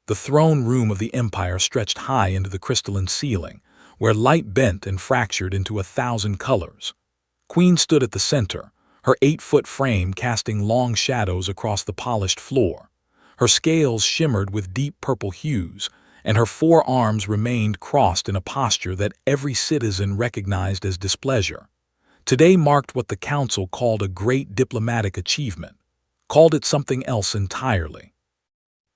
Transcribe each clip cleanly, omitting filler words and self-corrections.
The throne room of the Empire stretched high into the crystalline ceiling, where light bent and fractured into 1,000 colors. Queen stood at the center, her 8-foot frame casting long shadows across the polished floor. Her scales shimmered with deep purple hues, and her 4 arms remained crossed in a posture that every citizen recognized as displeasure. Today marked what the Council called a great diplomatic achievement, called it something else entirely.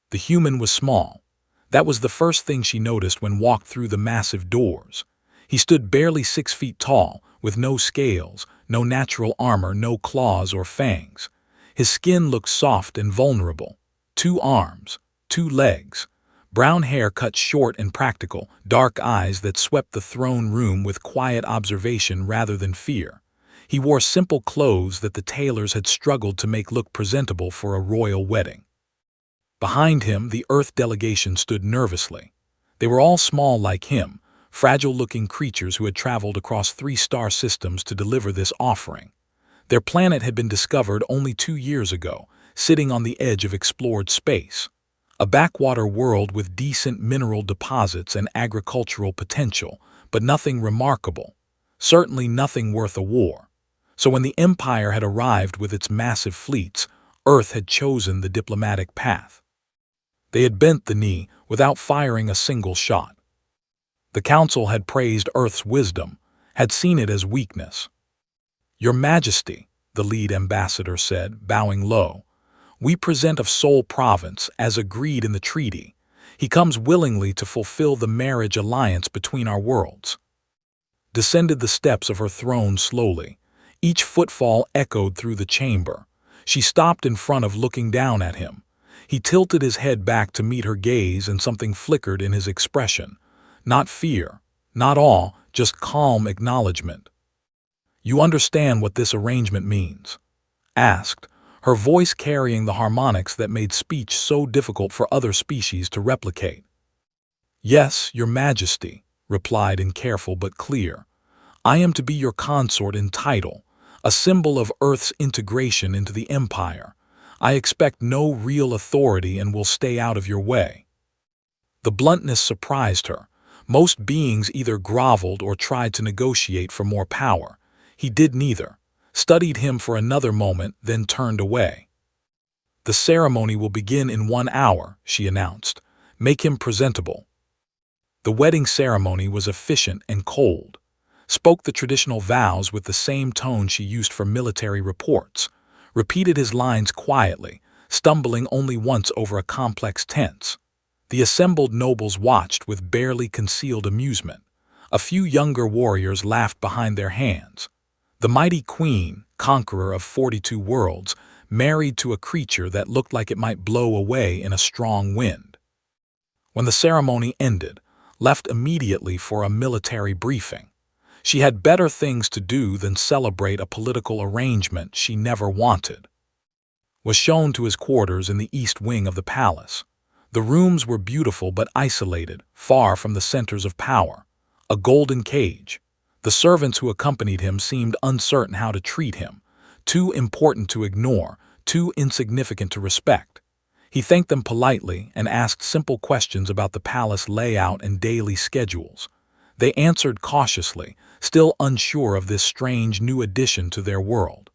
The human was small. That was the first thing she noticed when walked through the massive doors. He stood barely 6 feet tall, with no scales, no natural armor, no claws or fangs. His skin looked soft and vulnerable. 2 arms, 2 legs, brown hair cut short and practical, dark eyes that swept the throne room with quiet observation rather than fear. He wore simple clothes that the tailors had struggled to make look presentable for a royal wedding. Behind him, the Earth delegation stood nervously. They were all small like him, fragile-looking creatures who had traveled across 3 star systems to deliver this offering. Their planet had been discovered only 2 years ago, sitting on the edge of explored space. A backwater world with decent mineral deposits and agricultural potential, but nothing remarkable. Certainly nothing worth a war. So when the Empire had arrived with its massive fleets, Earth had chosen the diplomatic path. They had bent the knee without firing a single shot. The Council had praised Earth's wisdom, had seen it as weakness. "Your Majesty," the lead ambassador said, bowing low, "we present of Sol Province, as agreed in the treaty. He comes willingly to fulfill the marriage alliance between our worlds." Descended the steps of her throne slowly. Each footfall echoed through the chamber. She stopped in front of looking down at him. He tilted his head back to meet her gaze, and something flickered in his expression. Not fear, not awe, just calm acknowledgement. "You understand what this arrangement means?" asked, her voice carrying the harmonics that made speech so difficult for other species to replicate. "Yes, Your Majesty," replied in careful but clear. "I am to be your consort in title, a symbol of Earth's integration into the Empire. I expect no real authority and will stay out of your way." The bluntness surprised her. Most beings either groveled or tried to negotiate for more power. He did neither, studied him for another moment, then turned away. "The ceremony will begin in 1 hour, she announced. "Make him presentable." The wedding ceremony was efficient and cold. Spoke the traditional vows with the same tone she used for military reports. Repeated his lines quietly, stumbling only once over a complex tense. The assembled nobles watched with barely concealed amusement. A few younger warriors laughed behind their hands. The mighty queen, conqueror of 42 worlds, married to a creature that looked like it might blow away in a strong wind. When the ceremony ended, left immediately for a military briefing. She had better things to do than celebrate a political arrangement she never wanted. Was shown to his quarters in the east wing of the palace. The rooms were beautiful but isolated, far from the centers of power. A golden cage. The servants who accompanied him seemed uncertain how to treat him. Too important to ignore, too insignificant to respect. He thanked them politely and asked simple questions about the palace layout and daily schedules. They answered cautiously, still unsure of this strange new addition to their world.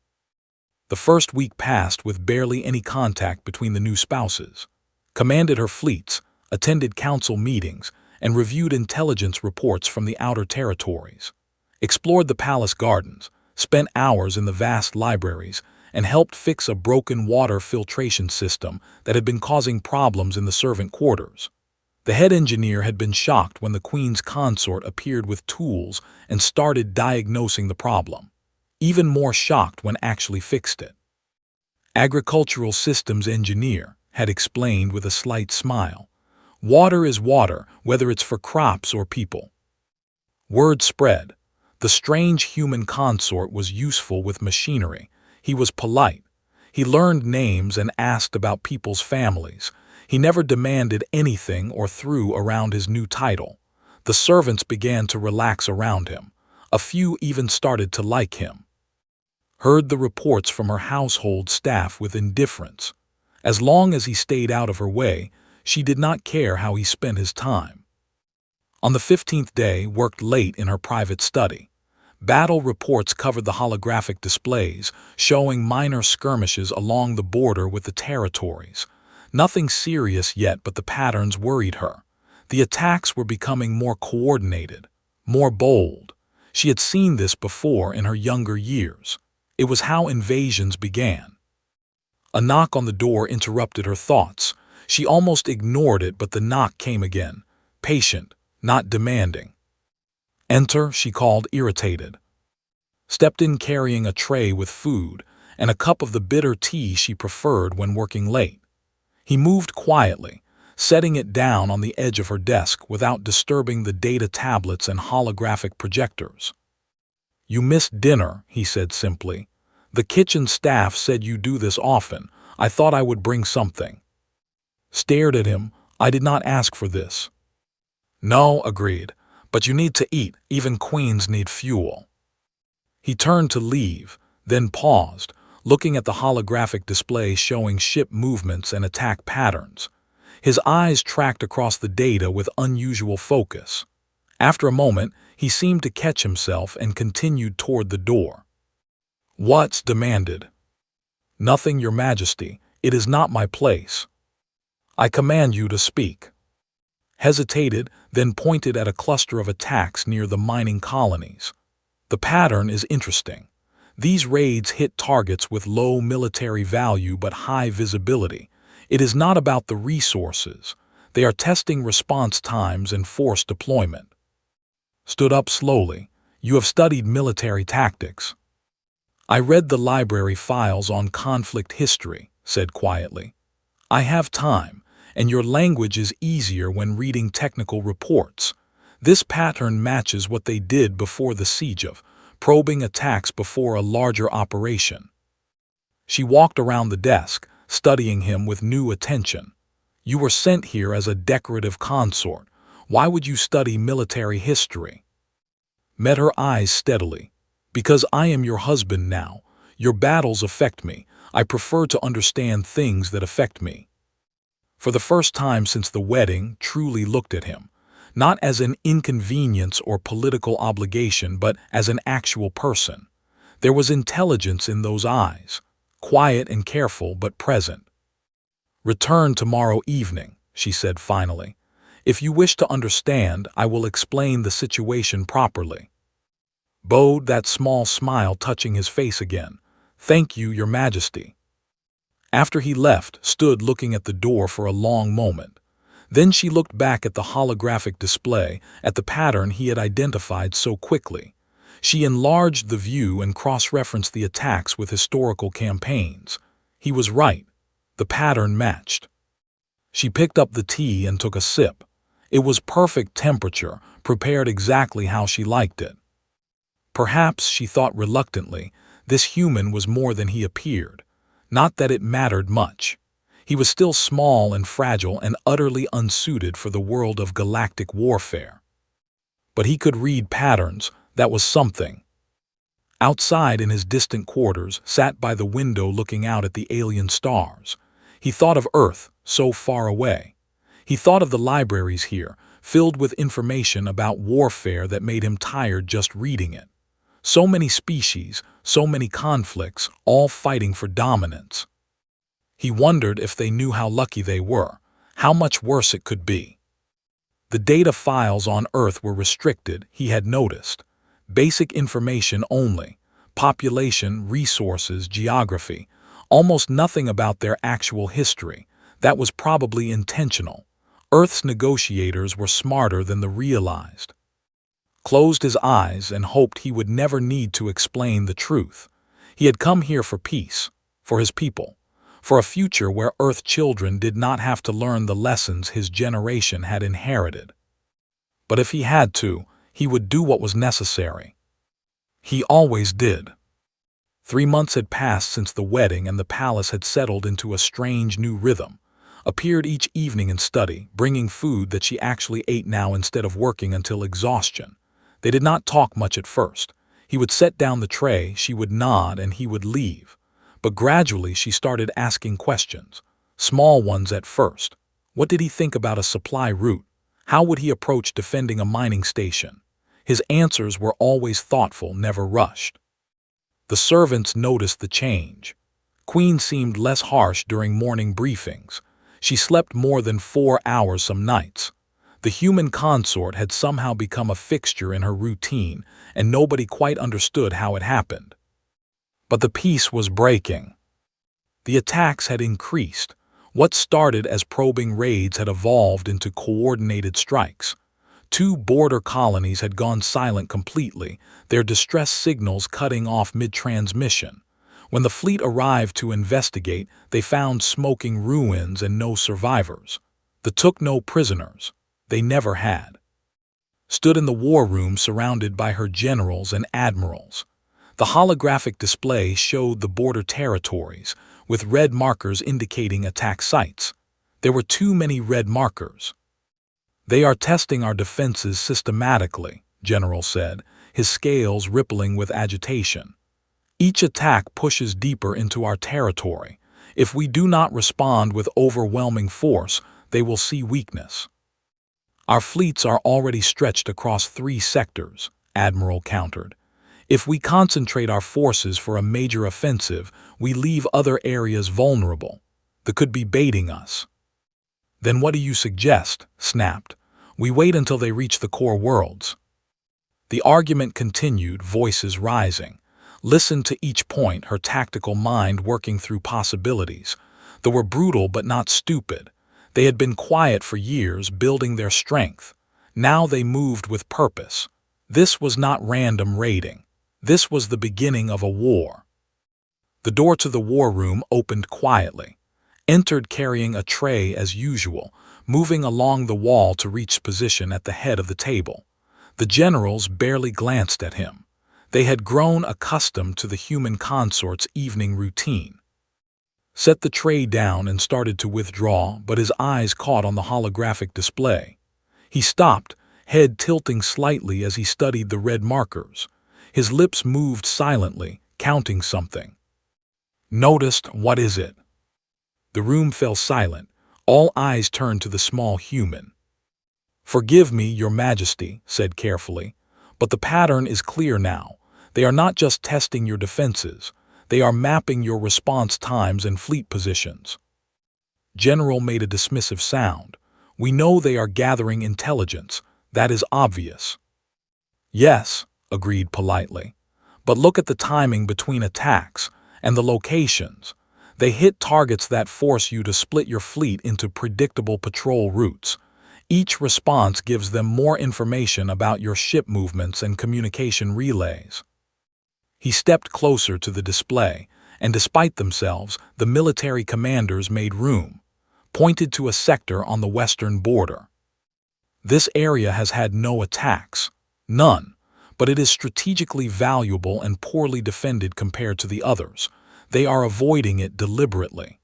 The first week passed with barely any contact between the new spouses. Commanded her fleets, attended council meetings, and reviewed intelligence reports from the outer territories. Explored the palace gardens, spent hours in the vast libraries, and helped fix a broken water filtration system that had been causing problems in the servant quarters. The head engineer had been shocked when the Queen's consort appeared with tools and started diagnosing the problem. Even more shocked when actually fixed it. Agricultural systems engineer had explained with a slight smile. "Water is water, whether it's for crops or people." Word spread. The strange human consort was useful with machinery. He was polite. He learned names and asked about people's families. He never demanded anything or threw around his new title. The servants began to relax around him. A few even started to like him. Heard the reports from her household staff with indifference. As long as he stayed out of her way, She did not care how he spent his time. On the 15th day, worked late in her private study. Battle reports covered the holographic displays, showing minor skirmishes along the border with the territories. Nothing serious yet, but the patterns worried her. The attacks were becoming more coordinated, more bold. She had seen this before in her younger years. It was how invasions began. A knock on the door interrupted her thoughts. She almost ignored it, but the knock came again, patient, not demanding. "Enter," she called, irritated. Stepped in carrying a tray with food and a cup of the bitter tea she preferred when working late. He moved quietly, setting it down on the edge of her desk without disturbing the data tablets and holographic projectors. "You missed dinner," he said simply. "The kitchen staff said you do this often. I thought I would bring something." Stared at him. "I did not ask for this." "No," agreed, "but you need to eat. Even queens need fuel." He turned to leave, then paused, looking at the holographic display showing ship movements and attack patterns. His eyes tracked across the data with unusual focus. After a moment, he seemed to catch himself and continued toward the door. "What's?" demanded. "Nothing, Your Majesty. It is not my place." "I command you to speak." Hesitated, then pointed at a cluster of attacks near the mining colonies. "The pattern is interesting. These raids hit targets with low military value but high visibility. It is not about the resources. They are testing response times and force deployment." Stood up slowly. "You have studied military tactics." "I read the library files on conflict history," said quietly. "I have time, and your language is easier when reading technical reports. This pattern matches what they did before the siege of, probing attacks before a larger operation." She walked around the desk, studying him with new attention. "You were sent here as a decorative consort. Why would you study military history?" Met her eyes steadily. "Because I am your husband now. Your battles affect me. I prefer to understand things that affect me." For the first time since the wedding, truly looked at him, not as an inconvenience or political obligation, but as an actual person. There was intelligence in those eyes, quiet and careful but present. "Return tomorrow evening," she said finally. "If you wish to understand, I will explain the situation properly." Bowed, that small smile touching his face again. "Thank you, Your Majesty." After he left, stood looking at the door for a long moment. Then she looked back at the holographic display, at the pattern he had identified so quickly. She enlarged the view and cross-referenced the attacks with historical campaigns. He was right. The pattern matched. She picked up the tea and took a sip. It was perfect temperature, prepared exactly how she liked it. Perhaps, she thought reluctantly, this human was more than he appeared. Not that it mattered much. He was still small and fragile and utterly unsuited for the world of galactic warfare. But he could read patterns. That was something. Outside in his distant quarters, sat by the window looking out at the alien stars. He thought of Earth, so far away. He thought of the libraries here, filled with information about warfare that made him tired just reading it. So many species, so many conflicts, all fighting for dominance. He wondered if they knew how lucky they were, how much worse it could be. The data files on Earth were restricted, he had noticed. Basic information only, population, resources, geography, almost nothing about their actual history. That was probably intentional. Earth's negotiators were smarter than the realized. Closed his eyes and hoped he would never need to explain the truth. He had come here for peace, for his people, for a future where Earth children did not have to learn the lessons his generation had inherited. But if he had to, he would do what was necessary. He always did. 3 months had passed since the wedding, and the palace had settled into a strange new rhythm. Appeared each evening in study, bringing food that she actually ate now instead of working until exhaustion. They did not talk much at first. He would set down the tray, she would nod, and he would leave. But gradually she started asking questions. Small ones at first. What did he think about a supply route? How would he approach defending a mining station? His answers were always thoughtful, never rushed. The servants noticed the change. Queen seemed less harsh during morning briefings. She slept more than 4 hours some nights. The human consort had somehow become a fixture in her routine, and nobody quite understood how it happened. But the peace was breaking. The attacks had increased. What started as probing raids had evolved into coordinated strikes. 2 border colonies had gone silent completely, their distress signals cutting off mid-transmission. When the fleet arrived to investigate, they found smoking ruins and no survivors. They took no prisoners. They never had. Stood in the war room surrounded by her generals and admirals. The holographic display showed the border territories, with red markers indicating attack sites. There were too many red markers. They are testing our defenses systematically, General said, his scales rippling with agitation. Each attack pushes deeper into our territory. If we do not respond with overwhelming force, they will see weakness. Our fleets are already stretched across 3 sectors, Admiral countered. If we concentrate our forces for a major offensive, we leave other areas vulnerable. They could be baiting us. Then what do you suggest? Snapped. We wait until they reach the core worlds. The argument continued, voices rising. Listen to each point, her tactical mind working through possibilities. They were brutal but not stupid. They had been quiet for years, building their strength. Now they moved with purpose. This was not random raiding. This was the beginning of a war. The door to the war room opened quietly. Entered carrying a tray as usual, moving along the wall to reach position at the head of the table. The generals barely glanced at him. They had grown accustomed to the human consort's evening routine. Set the tray down and started to withdraw, but his eyes caught on the holographic display. He stopped, head tilting slightly as he studied the red markers. His lips moved silently, counting something. Noticed, what is it? The room fell silent. All eyes turned to the small human. Forgive me, Your Majesty, said carefully, but the pattern is clear now. They are not just testing your defenses. They are mapping your response times and fleet positions. General made a dismissive sound. We know they are gathering intelligence. That is obvious. Yes, agreed politely. But look at the timing between attacks and the locations. They hit targets that force you to split your fleet into predictable patrol routes. Each response gives them more information about your ship movements and communication relays. He stepped closer to the display, and despite themselves, the military commanders made room, pointed to a sector on the western border. This area has had no attacks, none, but it is strategically valuable and poorly defended compared to the others. They are avoiding it deliberately.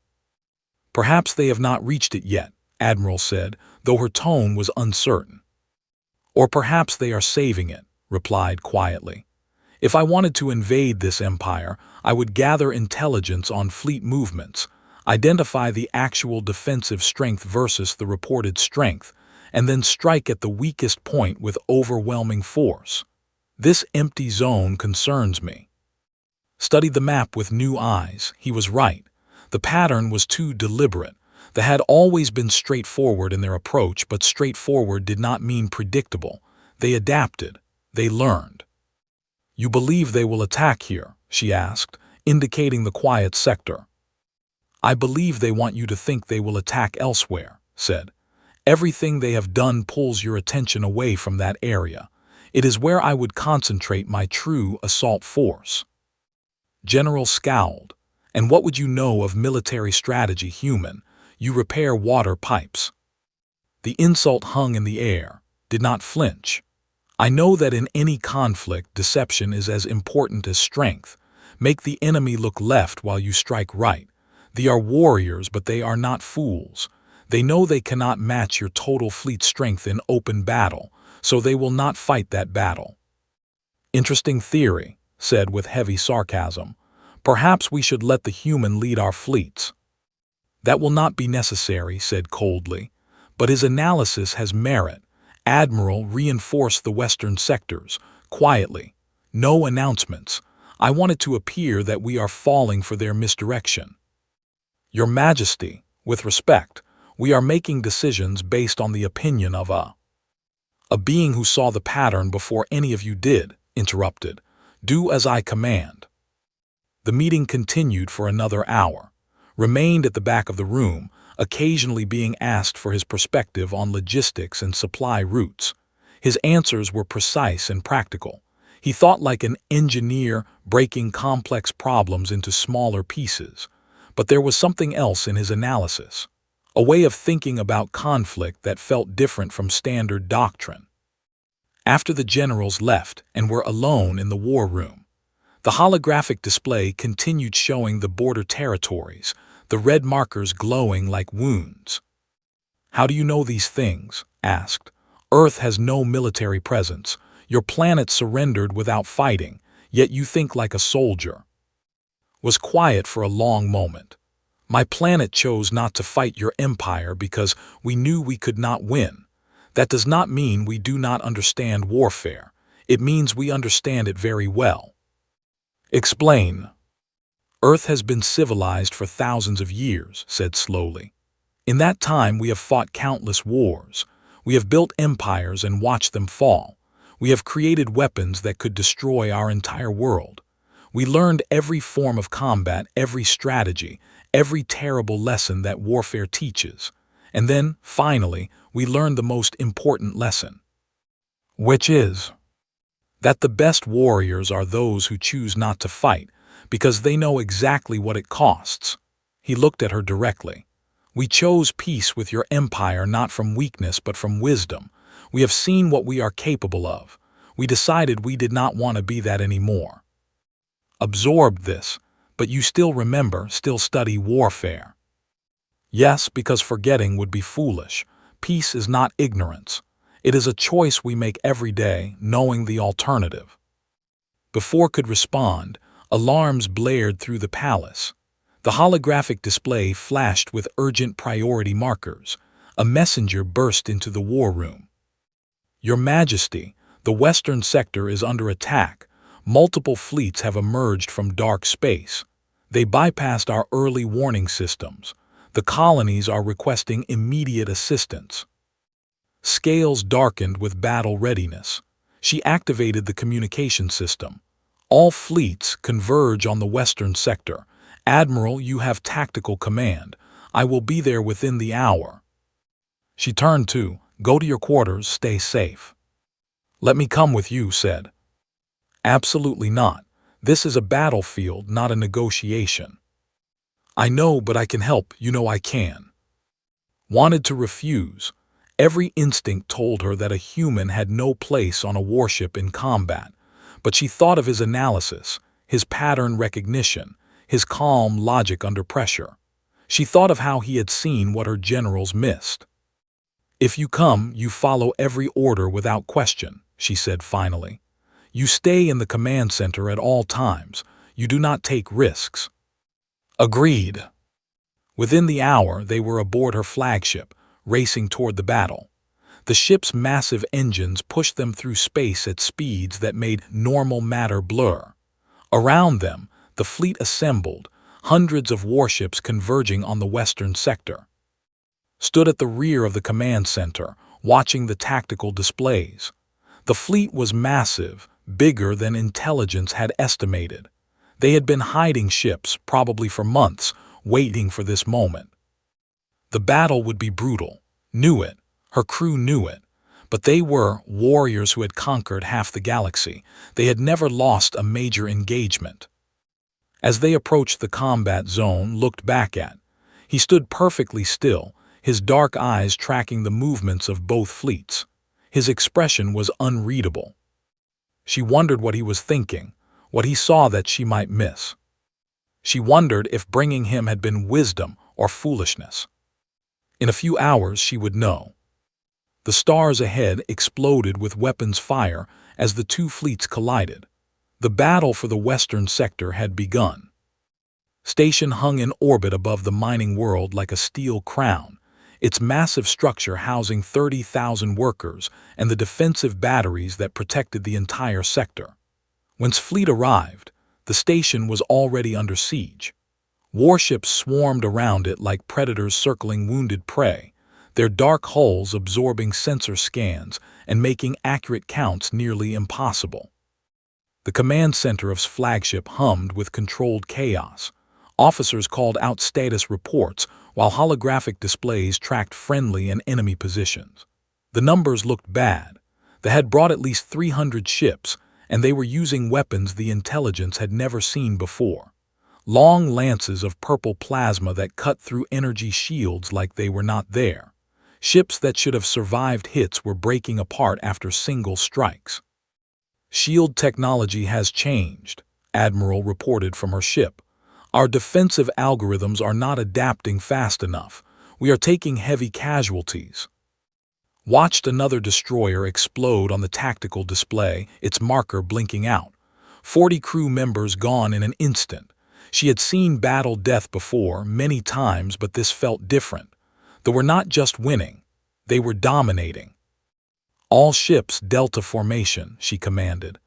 Perhaps they have not reached it yet, Admiral said, though her tone was uncertain. Or perhaps they are saving it, replied quietly. If I wanted to invade this empire, I would gather intelligence on fleet movements, identify the actual defensive strength versus the reported strength, and then strike at the weakest point with overwhelming force. This empty zone concerns me. Studied the map with new eyes. He was right. The pattern was too deliberate. They had always been straightforward in their approach, but straightforward did not mean predictable. They adapted. They learned. You believe they will attack here? She asked, indicating the quiet sector. I believe they want you to think they will attack elsewhere, said. Everything they have done pulls your attention away from that area. It is where I would concentrate my true assault force. General scowled. And what would you know of military strategy, human? You repair water pipes. The insult hung in the air, did not flinch. I know that in any conflict, deception is as important as strength. Make the enemy look left while you strike right. They are warriors, but they are not fools. They know they cannot match your total fleet strength in open battle, so they will not fight that battle. Interesting theory, said with heavy sarcasm. Perhaps we should let the human lead our fleets. That will not be necessary, said coldly. But his analysis has merit. Admiral reinforced the western sectors, quietly. No announcements. I want it to appear that we are falling for their misdirection. Your Majesty, with respect, we are making decisions based on the opinion of a being who saw the pattern before any of you did, interrupted. Do as I command. The meeting continued for another hour. Remained at the back of the room, occasionally being asked for his perspective on logistics and supply routes. His answers were precise and practical. He thought like an engineer, breaking complex problems into smaller pieces. But there was something else in his analysis, a way of thinking about conflict that felt different from standard doctrine. After the generals left and were alone in the war room, the holographic display continued showing the border territories, the red markers glowing like wounds. How do you know these things? Asked. Earth has no military presence. Your planet surrendered without fighting, yet you think like a soldier. Was quiet for a long moment. My planet chose not to fight your empire because we knew we could not win. That does not mean we do not understand warfare. It means we understand it very well. Explain. Earth has been civilized for thousands of years, said slowly. In that time we have fought countless wars. We have built empires and watched them fall. We have created weapons that could destroy our entire world. We learned every form of combat, every strategy, every terrible lesson that warfare teaches. And then, finally, we learned the most important lesson. Which is that the best warriors are those who choose not to fight, because they know exactly what it costs. He looked at her directly. We chose peace with your empire not from weakness but from wisdom. We have seen what we are capable of. We decided we did not want to be that anymore. Absorbed this, but you still remember, still study warfare. Yes, because forgetting would be foolish. Peace is not ignorance. It is a choice we make every day, knowing the alternative. Before could respond, alarms blared through the palace. The holographic display flashed with urgent priority markers. A messenger burst into the war room. Your Majesty, the western sector is under attack. Multiple fleets have emerged from dark space. They bypassed our early warning systems. The colonies are requesting immediate assistance. Scales darkened with battle readiness. She activated the communication system. All fleets converge on the western sector. Admiral, you have tactical command. I will be there within the hour. She turned to, go to your quarters, stay safe. Let me come with you, said. Absolutely not. This is a battlefield, not a negotiation. I know, but I can help, you know I can. Wanted to refuse. Every instinct told her that a human had no place on a warship in combat, but she thought of his analysis, his pattern recognition, his calm logic under pressure. She thought of how he had seen what her generals missed. If you come, you follow every order without question, she said finally. You stay in the command center at all times. You do not take risks. Agreed. Within the hour, they were aboard her flagship, racing toward the battle. The ship's massive engines pushed them through space at speeds that made normal matter blur. Around them, the fleet assembled, hundreds of warships converging on the western sector. Stood at the rear of the command center, watching the tactical displays. The fleet was massive, bigger than intelligence had estimated. They had been hiding ships, probably for months, waiting for this moment. The battle would be brutal. Knew it. Her crew knew it. But they were warriors who had conquered half the galaxy. They had never lost a major engagement. As they approached the combat zone, looked back at, he stood perfectly still, his dark eyes tracking the movements of both fleets. His expression was unreadable. She wondered what he was thinking, what he saw that she might miss. She wondered if bringing him had been wisdom or foolishness. In a few hours she would know. The stars ahead exploded with weapons fire as the two fleets collided. The battle for the western sector had begun. Station hung in orbit above the mining world like a steel crown. its massive structure housing 30,000 workers and the defensive batteries that protected the entire sector. Once fleet arrived, the station was already under siege. Warships swarmed around it like predators circling wounded prey, their dark hulls absorbing sensor scans and making accurate counts nearly impossible. The command center of flagship hummed with controlled chaos. Officers called out status reports while holographic displays tracked friendly and enemy positions. The numbers looked bad. They had brought at least 300 ships, and they were using weapons the intelligence had never seen before. Long lances of purple plasma that cut through energy shields like they were not there. Ships that should have survived hits were breaking apart after single strikes. "Shield technology has changed," Admiral reported from her ship. "Our defensive algorithms are not adapting fast enough. We are taking heavy casualties." Watched another destroyer explode on the tactical display, its marker blinking out. 40 crew members gone in an instant. She had seen battle death before, many times, but this felt different. They were not just winning, they were dominating. "All ships Delta formation," she commanded.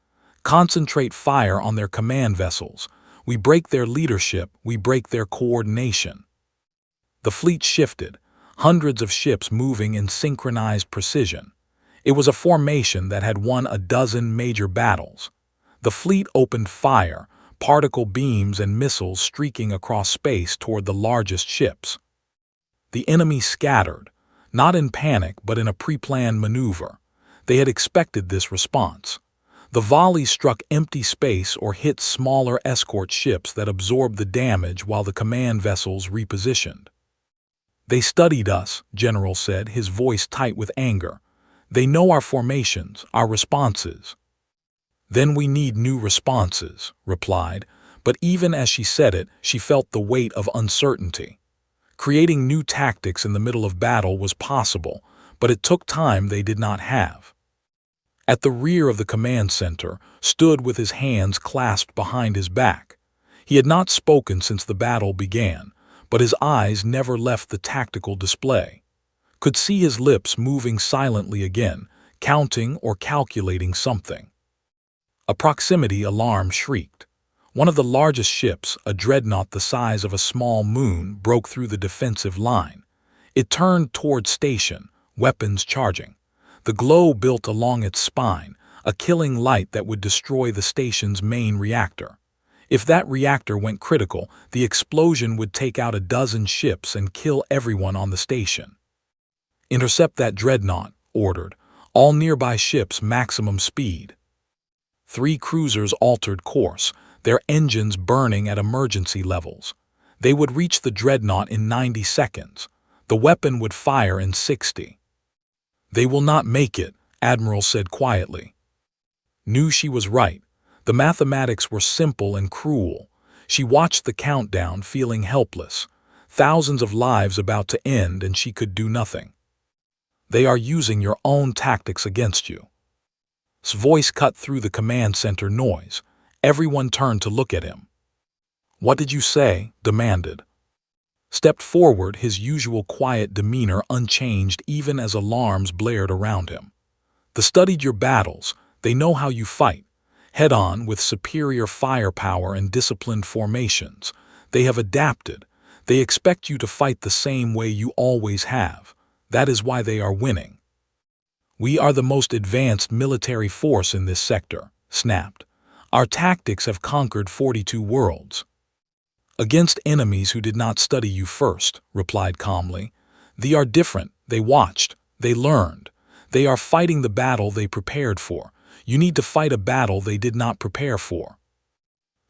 "Concentrate fire on their command vessels. We break their leadership, we break their coordination." The fleet shifted, hundreds of ships moving in synchronized precision. It was a formation that had won a dozen major battles. The fleet opened fire, particle beams and missiles streaking across space toward the largest ships. The enemy scattered, not in panic but in a pre-planned maneuver. They had expected this response. The volleys struck empty space or hit smaller escort ships that absorbed the damage while the command vessels repositioned. "They studied us," General said, his voice tight with anger. "They know our formations, our responses." "Then we need new responses," replied, but even as she said it, she felt the weight of uncertainty. Creating new tactics in the middle of battle was possible, but it took time they did not have. At the rear of the command center stood with his hands clasped behind his back. He had not spoken since the battle began, but his eyes never left the tactical display. Could see his lips moving silently again, counting or calculating something. A proximity alarm shrieked. One of the largest ships, a dreadnought the size of a small moon, broke through the defensive line. It turned toward station, weapons charging. The glow built along its spine, a killing light that would destroy the station's main reactor. If that reactor went critical, the explosion would take out a dozen ships and kill everyone on the station. "Intercept that dreadnought," ordered. "All nearby ships maximum speed." 3 cruisers altered course, their engines burning at emergency levels. They would reach the dreadnought in 90 seconds. The weapon would fire in 60. "They will not make it," Admiral said quietly. Knew she was right. The mathematics were simple and cruel. She watched the countdown, feeling helpless. Thousands of lives about to end, and she could do nothing. "They are using your own tactics against you." His voice cut through the command center noise. Everyone turned to look at him. "What did you say?" demanded. Stepped forward, his usual quiet demeanor unchanged even as alarms blared around him. "They studied your battles. They know how you fight. Head-on, with superior firepower and disciplined formations. They have adapted. They expect you to fight the same way you always have. That is why they are winning." "We are the most advanced military force in this sector," snapped. "Our tactics have conquered 42 worlds." "Against enemies who did not study you first," replied calmly. "They are different. They watched. They learned. They are fighting the battle they prepared for. You need to fight a battle they did not prepare for."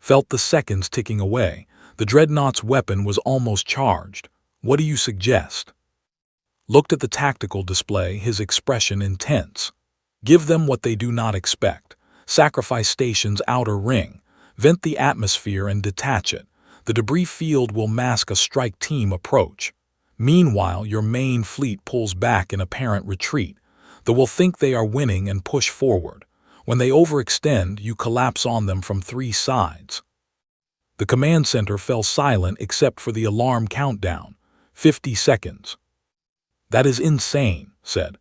Felt the seconds ticking away. The dreadnought's weapon was almost charged. "What do you suggest?" Looked at the tactical display, his expression intense. "Give them what they do not expect. Sacrifice station's outer ring. Vent the atmosphere and detach it. The debris field will mask a strike team approach. Meanwhile, your main fleet pulls back in apparent retreat. They will think they are winning and push forward. When they overextend, you collapse on them from 3 sides." The command center fell silent except for the alarm countdown. 50 seconds. That is insane, said.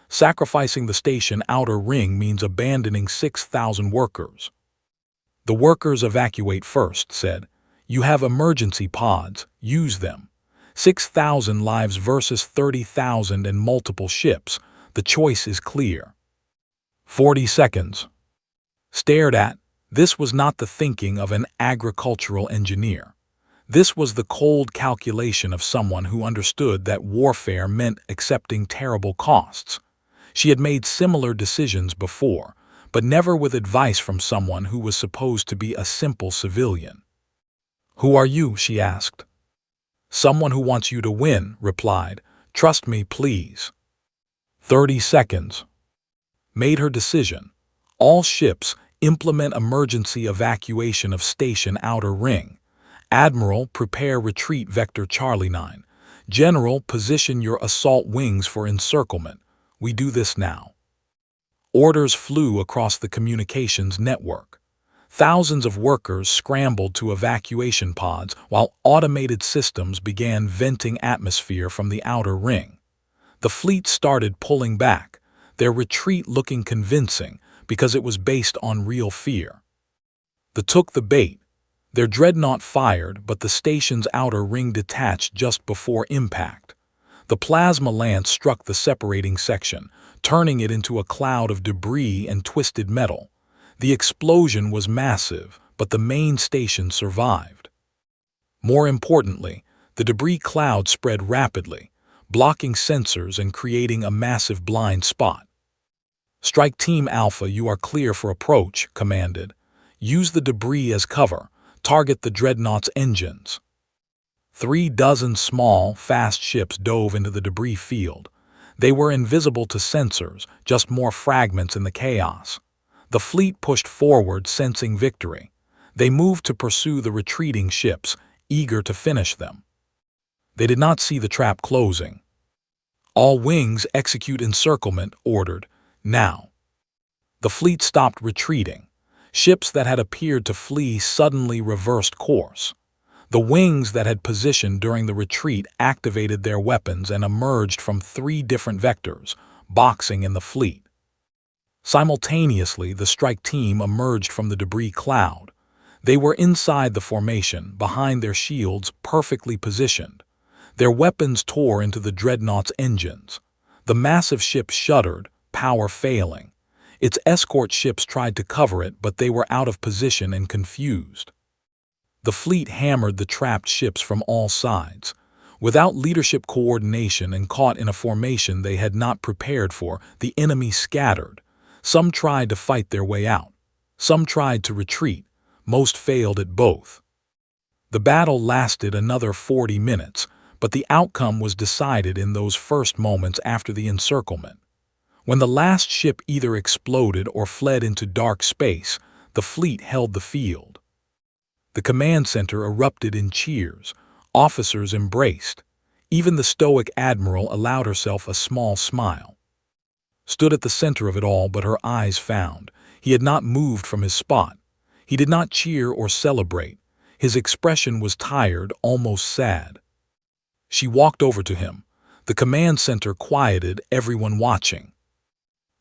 Sacrificing the station outer ring means abandoning 6,000 workers. The workers evacuate first, said. You have emergency pods, use them. 6,000 lives versus 30,000 and multiple ships. The choice is clear. 40 seconds. Stared at, this was not the thinking of an agricultural engineer. This was the cold calculation of someone who understood that warfare meant accepting terrible costs. She had made similar decisions before, but never with advice from someone who was supposed to be a simple civilian. Who are you? She asked. Someone who wants you to win, replied. Trust me, please. 30 seconds. Made her decision. All ships implement emergency evacuation of station outer ring. Admiral, prepare retreat vector Charlie 9. General, position your assault wings for encirclement. We do this now. Orders flew across the communications network. Thousands of workers scrambled to evacuation pods while automated systems began venting atmosphere from the outer ring. The fleet started pulling back, their retreat looking convincing because it was based on real fear. They took the bait. Their dreadnought fired, but the station's outer ring detached just before impact. The plasma lance struck the separating section, turning it into a cloud of debris and twisted metal. The explosion was massive, but the main station survived. More importantly, the debris cloud spread rapidly, blocking sensors and creating a massive blind spot. Strike Team Alpha, you are clear for approach, commanded. Use the debris as cover. Target the dreadnought's engines. 36 small, fast ships dove into the debris field. They were invisible to sensors, just more fragments in the chaos. The fleet pushed forward, sensing victory. They moved to pursue the retreating ships, eager to finish them. They did not see the trap closing. All wings execute encirclement, ordered, now. The fleet stopped retreating. Ships that had appeared to flee suddenly reversed course. The wings that had positioned during the retreat activated their weapons and emerged from 3 different vectors, boxing in the fleet. Simultaneously, the strike team emerged from the debris cloud. They were inside the formation, behind their shields, perfectly positioned. Their weapons tore into the dreadnought's engines. The massive ship shuddered, power failing. Its escort ships tried to cover it, but they were out of position and confused. The fleet hammered the trapped ships from all sides. Without leadership coordination and caught in a formation they had not prepared for, the enemy scattered. Some tried to fight their way out. Some tried to retreat. Most failed at both. The battle lasted another 40 minutes, but the outcome was decided in those first moments after the encirclement. When the last ship either exploded or fled into dark space, the fleet held the field. The command center erupted in cheers. Officers embraced. Even the stoic admiral allowed herself a small smile. Stood at the center of it all, but her eyes found. He had not moved from his spot. He did not cheer or celebrate. His expression was tired, almost sad. She walked over to him. The command center quieted, everyone watching.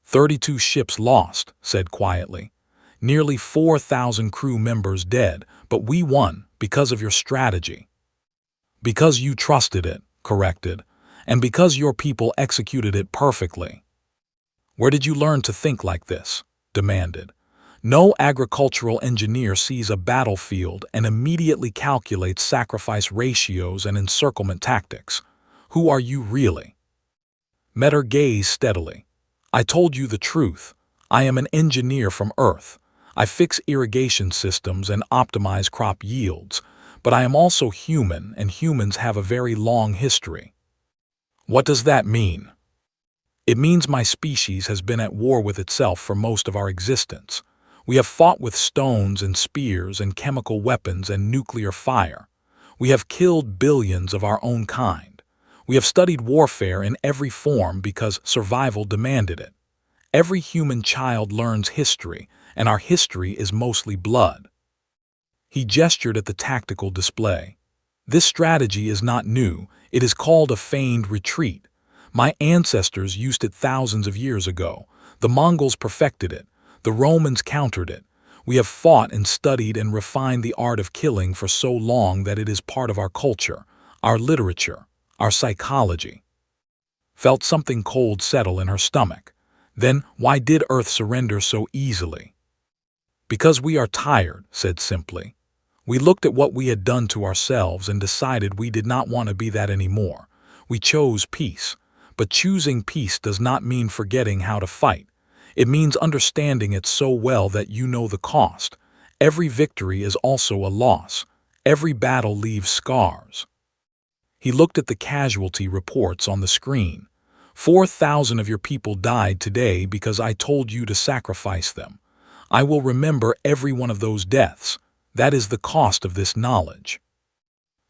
32 ships lost, said quietly. Nearly 4,000 crew members dead, but we won because of your strategy. Because you trusted it, corrected, and because your people executed it perfectly. Where did you learn to think like this? Demanded. No agricultural engineer sees a battlefield and immediately calculates sacrifice ratios and encirclement tactics. Who are you really? Met her gaze steadily. I told you the truth. I am an engineer from Earth. I fix irrigation systems and optimize crop yields, but I am also human, and humans have a very long history. What does that mean? It means my species has been at war with itself for most of our existence. We have fought with stones and spears and chemical weapons and nuclear fire. We have killed billions of our own kind. We have studied warfare in every form because survival demanded it. Every human child learns history, and our history is mostly blood. He gestured at the tactical display. This strategy is not new. It is called a feigned retreat. My ancestors used it thousands of years ago. The Mongols perfected it. The Romans countered it. We have fought and studied and refined the art of killing for so long that it is part of our culture, our literature, our psychology. Felt something cold settle in her stomach. Then, why did Earth surrender so easily? Because we are tired, said simply. We looked at what we had done to ourselves and decided we did not want to be that anymore. We chose peace. But choosing peace does not mean forgetting how to fight. It means understanding it so well that you know the cost. Every victory is also a loss. Every battle leaves scars. He looked at the casualty reports on the screen. 4,000 of your people died today because I told you to sacrifice them. I will remember every one of those deaths. That is the cost of this knowledge.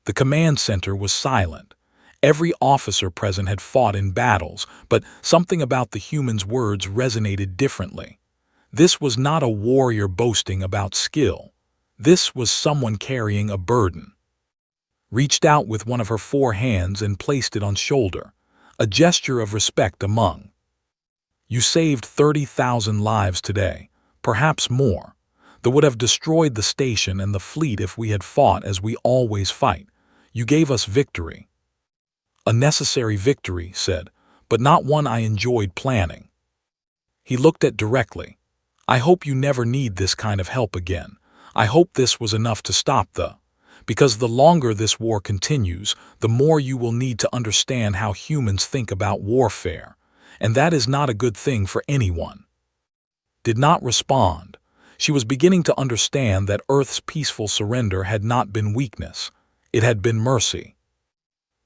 The command center was silent. Every officer present had fought in battles, but something about the human's words resonated differently. This was not a warrior boasting about skill. This was someone carrying a burden. Reached out with one of her 4 hands and placed it on shoulder, a gesture of respect among. You saved 30,000 lives today, perhaps more. That would have destroyed the station and the fleet if we had fought as we always fight. You gave us victory. A necessary victory, said, but not one I enjoyed planning. He looked at directly. I hope you never need this kind of help again. I hope this was enough to stop because the longer this war continues, the more you will need to understand how humans think about warfare, and that is not a good thing for anyone. Did not respond. She was beginning to understand that Earth's peaceful surrender had not been weakness. It had been mercy.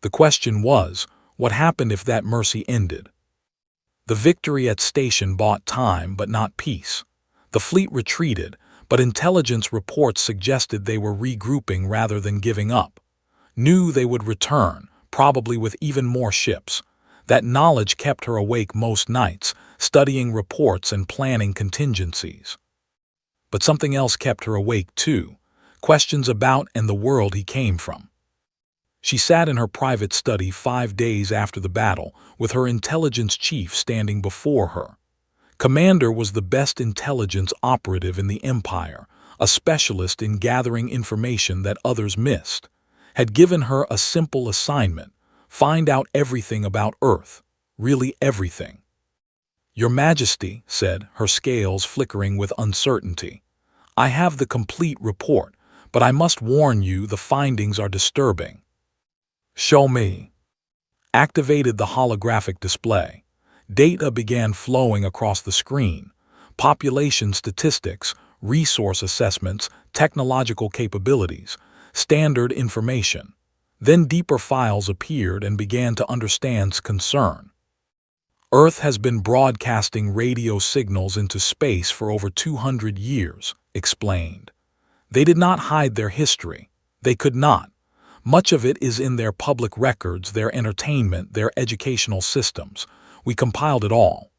The question was, what happened if that mercy ended? The victory at station bought time but not peace. The fleet retreated, but intelligence reports suggested they were regrouping rather than giving up. Knew they would return, probably with even more ships. That knowledge kept her awake most nights, studying reports and planning contingencies. But something else kept her awake too, questions about and the world he came from. She sat in her private study 5 days after the battle, with her intelligence chief standing before her. Commander was the best intelligence operative in the Empire, a specialist in gathering information that others missed. Had given her a simple assignment: find out everything about Earth, really everything. Your Majesty, said, her scales flickering with uncertainty, I have the complete report, but I must warn you the findings are disturbing. Show me. Activated the holographic display. Data began flowing across the screen. Population statistics, resource assessments, technological capabilities, standard information. Then deeper files appeared and began to understand concern. Earth has been broadcasting radio signals into space for over 200 years, explained. They did not hide their history. They could not. Much of it is in their public records, their entertainment, their educational systems. We compiled it all.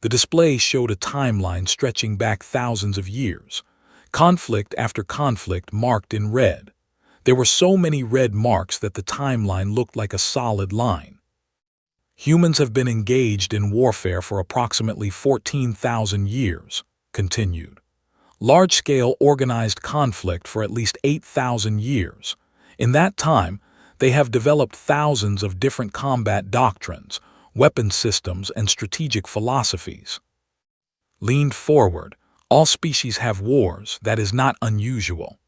The display showed a timeline stretching back thousands of years. Conflict after conflict marked in red. There were so many red marks that the timeline looked like a solid line. Humans have been engaged in warfare for approximately 14,000 years, continued. Large-scale organized conflict for at least 8,000 years. In that time, they have developed thousands of different combat doctrines, weapon systems, and strategic philosophies. Leaned forward. All species have wars. That is not unusual.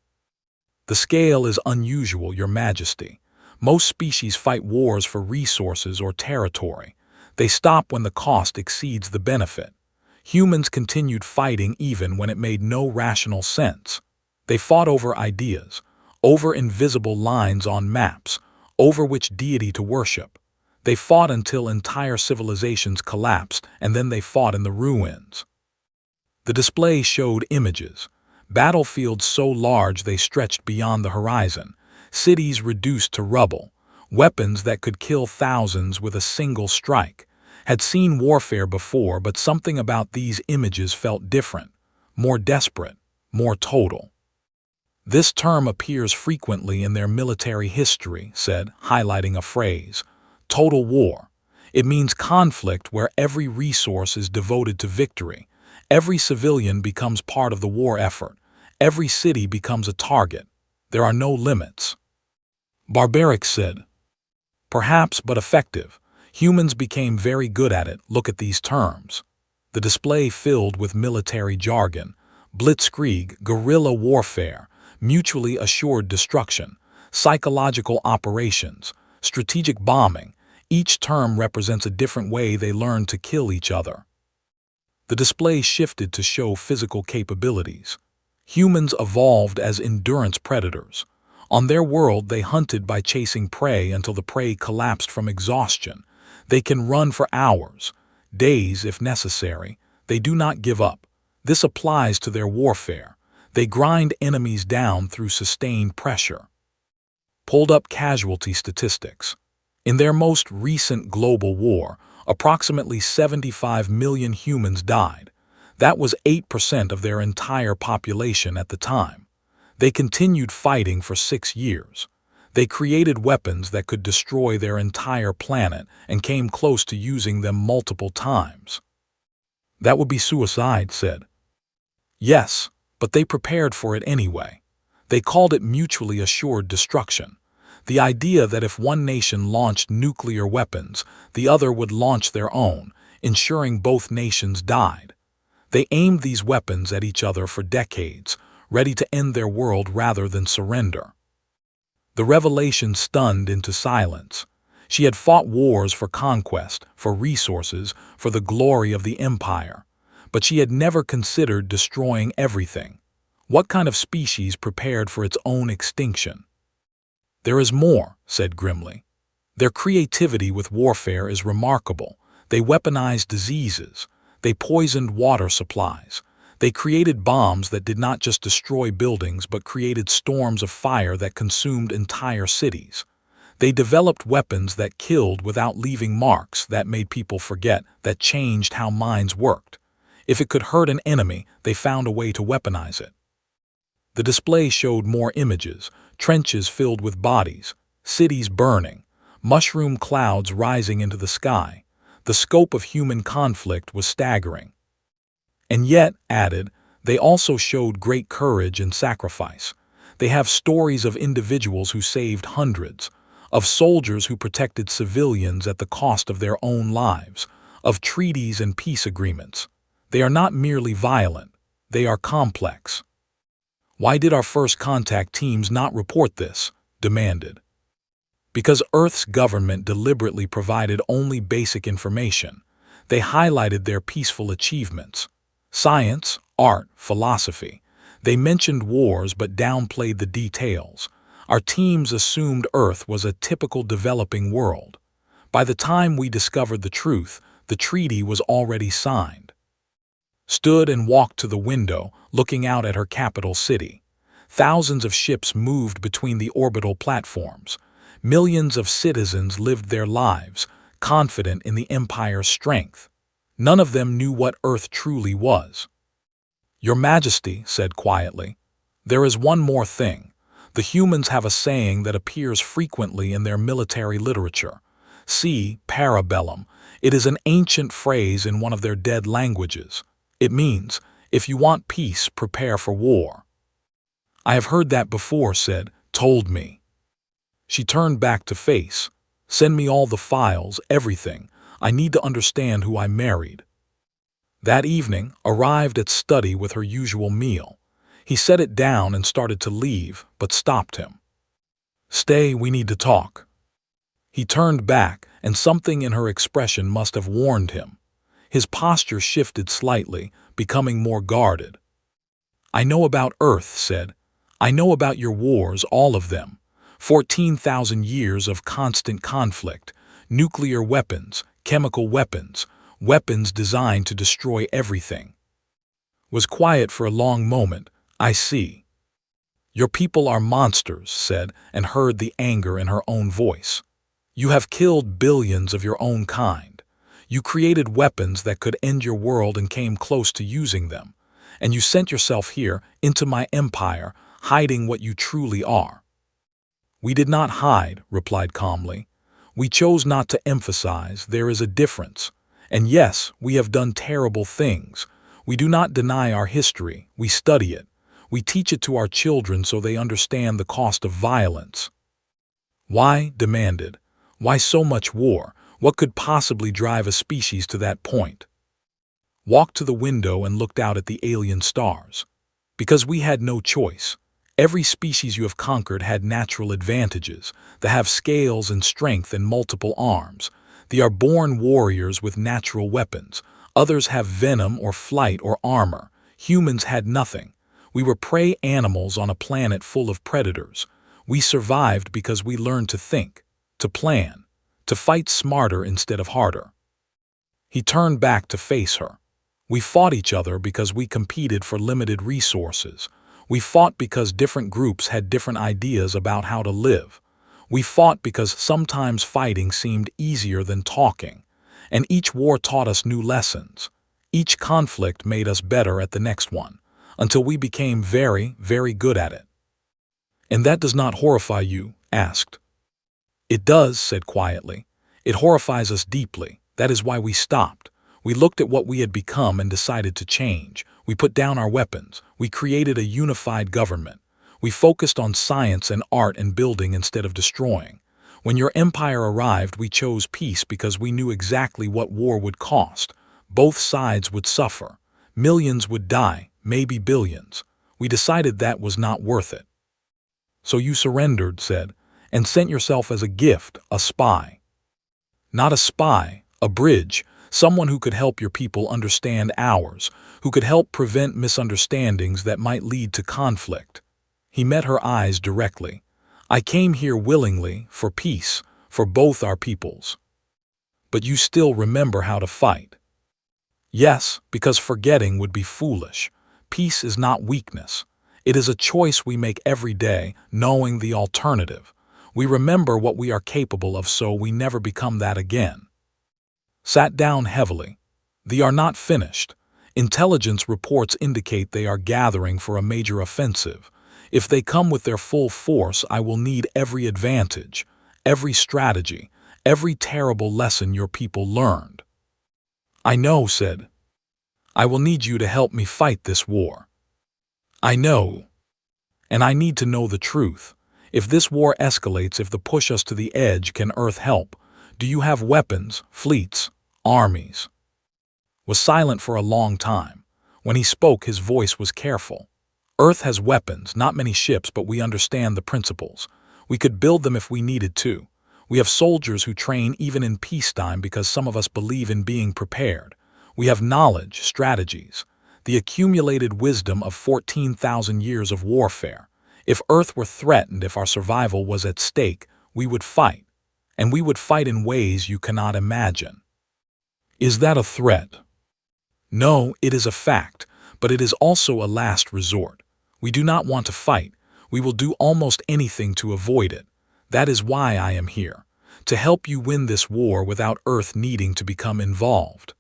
The scale is unusual, Your Majesty. Most species fight wars for resources or territory. They stop when the cost exceeds the benefit. Humans continued fighting even when it made no rational sense. They fought over ideas, over invisible lines on maps, over which deity to worship. They fought until entire civilizations collapsed, and then they fought in the ruins. The display showed images. Battlefields so large they stretched beyond the horizon. Cities reduced to rubble. Weapons that could kill thousands with a single strike. Had seen warfare before, but something about these images felt different, more desperate, more total. This term appears frequently in their military history, said, highlighting a phrase. Total war. It means conflict where every resource is devoted to victory. Every civilian becomes part of the war effort. Every city becomes a target. There are no limits. Barbaric said, "Perhaps, but effective. Humans became very good at it. Look at these terms." The display filled with military jargon: blitzkrieg, guerrilla warfare, mutually assured destruction, psychological operations, strategic bombing. Each term represents a different way they learned to kill each other. The display shifted to show physical capabilities. Humans evolved as endurance predators. On their world, they hunted by chasing prey until the prey collapsed from exhaustion. They can run for hours, days if necessary. They do not give up. This applies to their warfare. They grind enemies down through sustained pressure. Pulled up casualty statistics. In their most recent global war, approximately 75 million humans died. That was 8% of their entire population at the time. They continued fighting for 6 years. They created weapons that could destroy their entire planet and came close to using them multiple times. "That would be suicide," said. "Yes, but they prepared for it anyway. They called it mutually assured destruction. The idea that if one nation launched nuclear weapons, the other would launch their own, ensuring both nations died. They aimed these weapons at each other for decades, ready to end their world rather than surrender." The revelation stunned into silence. She had fought wars for conquest, for resources, for the glory of the empire, but she had never considered destroying everything. What kind of species prepared for its own extinction? "There is more," said grimly. "Their creativity with warfare is remarkable. They weaponized diseases. They poisoned water supplies. They created bombs that did not just destroy buildings but created storms of fire that consumed entire cities. They developed weapons that killed without leaving marks, that made people forget, that changed how minds worked. If it could hurt an enemy, they found a way to weaponize it." The display showed more images: trenches filled with bodies, cities burning, mushroom clouds rising into the sky. The scope of human conflict was staggering. "And yet," added, "they also showed great courage and sacrifice. They have stories of individuals who saved hundreds, of soldiers who protected civilians at the cost of their own lives, of treaties and peace agreements. They are not merely violent, they are complex." "Why did our first contact teams not report this?" demanded. "Because Earth's government deliberately provided only basic information. They highlighted their peaceful achievements. Science, art, philosophy. They mentioned wars but downplayed the details. Our teams assumed Earth was a typical developing world. By the time we discovered the truth, the treaty was already signed." Stood and walked to the window, looking out at her capital city. Thousands of ships moved between the orbital platforms. Millions of citizens lived their lives, confident in the Empire's strength. None of them knew what Earth truly was. "Your Majesty," said quietly, "there is one more thing. The humans have a saying that appears frequently in their military literature. See, parabellum. It is an ancient phrase in one of their dead languages. It means, if you want peace, prepare for war." "I have heard that before," said, "told me." She turned back to face. "Send me all the files, everything. I need to understand who I married." That evening, arrived at study with her usual meal. He set it down and started to leave, but stopped him. "Stay, we need to talk." He turned back, and something in her expression must have warned him. His posture shifted slightly, becoming more guarded. "I know about Earth," said. "I know about your wars, all of them. 14,000 years of constant conflict, nuclear weapons, chemical weapons, weapons designed to destroy everything." Was quiet for a long moment. "I see." "Your people are monsters," said, and heard the anger in her own voice. "You have killed billions of your own kind. You created weapons that could end your world and came close to using them. And you sent yourself here, into my empire, hiding what you truly are." "We did not hide," replied calmly. We chose not to emphasize there is a difference. And yes, we have done terrible things. We do not deny our history, we study it. We teach it to our children so they understand the cost of violence. Why? Demanded. Why so much war? What could possibly drive a species to that point? Walked to the window and looked out at the alien stars. Because we had no choice. Every species you have conquered had natural advantages. They have scales and strength and multiple arms. They are born warriors with natural weapons. Others have venom or flight or armor. Humans had nothing. We were prey animals on a planet full of predators. We survived because we learned to think, to plan, to fight smarter instead of harder. He turned back to face her. We fought each other because we competed for limited resources. We fought because different groups had different ideas about how to live. We fought because sometimes fighting seemed easier than talking. And each war taught us new lessons. Each conflict made us better at the next one, until we became very, very good at it. And that does not horrify you? Asked. It does, said quietly. It horrifies us deeply. That is why we stopped. We looked at what we had become and decided to change. We put down our weapons. We created a unified government. We focused on science and art and building instead of destroying. When your empire arrived, we chose peace because we knew exactly what war would cost. Both sides would suffer. Millions would die, maybe billions. We decided that was not worth it. So you surrendered, said, and sent yourself as a gift, a spy. Not a spy, a bridge. Someone who could help your people understand ours, who could help prevent misunderstandings that might lead to conflict. He met her eyes directly. I came here willingly, for peace, for both our peoples. But you still remember how to fight. Yes, because forgetting would be foolish. Peace is not weakness. It is a choice we make every day, knowing the alternative. We remember what we are capable of so we never become that again. Sat down heavily. They are not finished. Intelligence reports indicate they are gathering for a major offensive. If they come with their full force, I will need every advantage, every strategy, every terrible lesson your people learned. I know, said. I will need you to help me fight this war. I know. And I need to know the truth. If this war escalates, if they push us to the edge, can Earth help? Do you have weapons, fleets, armies? Was silent for a long time. When he spoke, his voice was careful. Earth has weapons, not many ships, but we understand the principles. We could build them if we needed to. We have soldiers who train even in peacetime because some of us believe in being prepared. We have knowledge, strategies, the accumulated wisdom of 14,000 years of warfare. If Earth were threatened, if our survival was at stake, we would fight. And we would fight in ways you cannot imagine. Is that a threat? No, it is a fact, but it is also a last resort. We do not want to fight. We will do almost anything to avoid it. That is why I am here, to help you win this war without Earth needing to become involved.